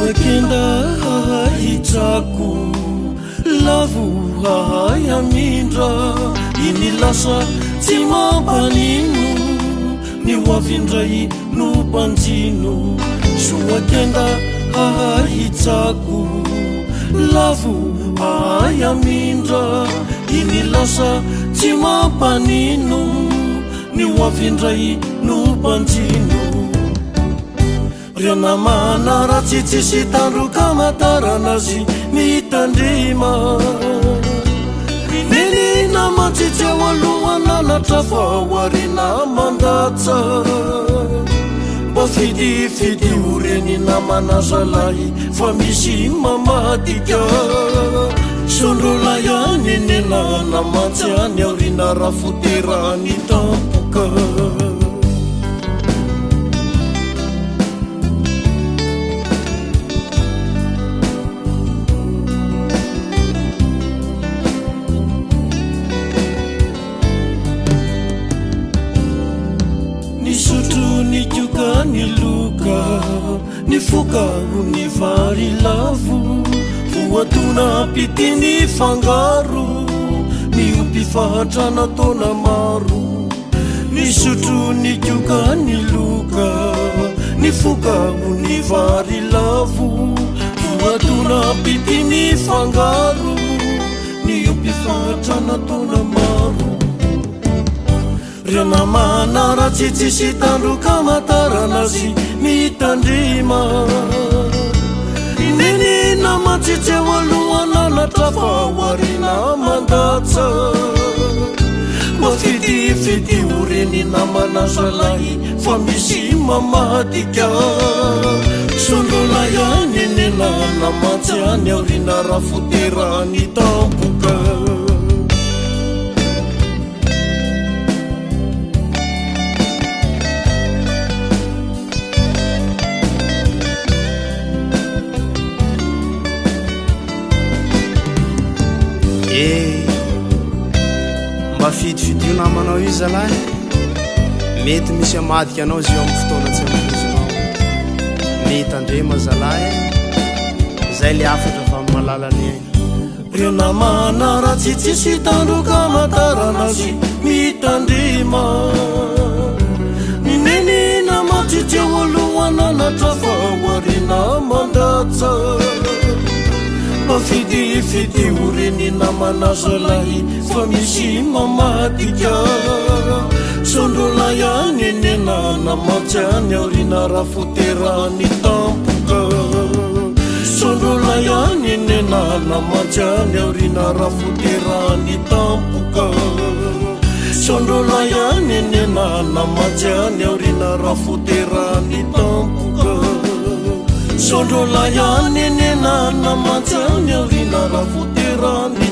soakenda hahahitsako lavo hahayamindra iny lasa tsy mampanino ny hoavindray no mpanjino soakenda hahahitsako lavo hahayamindra iny lasa tsy mampanino ny hoavindray no mpanjino riana manara tsitsisy tandroka matarana azy mitandrima menina matsitsy ao alohana natra fahoarina mandatsa mba fidifidy oreny namanazalahy fa misy mamadika sondrolay any enena namatsy any aorina rafoterany tampoka ny foka ho ny vary lavo voatona pitiny fangaro ny ompifahatrana taona maro ny sotro ny kioka ny loka ny foka ho ny vary lavo voatona pitiny fangaro ny ompifahatrana taona maro riana manara tsitsisy tandroka matarana azy mitandrima inenina matsitsy ao alohana natra fahoarina mandatsa mba fidifidy oreny namanazalahy fa misy mamadika sondrolay any enena namatsy any aorina rafoterany tampoka mba fidifidio namanao io zalahy mety misy amadika anao izy eo amin'ny fotoana tsy ampozinao mety andrema zalahy zay le afatra fa amin'ny malalany ainy riana manara tsitsisy tandroka matarana azy mitandrema ninenina matsitsy ao alohana natra fahoarina mandatsa mba fidifidy oreny namanazalahy fa misy mamadika sondrolay any enena namatsy any aorina rafoterany tampoka sondrolay any enena namatsy any aorina rafoterany tampoka sondrolay any enena namatsy any aorina rafoterany tampoka sondrolay any enena namatsy any aorina rafoterany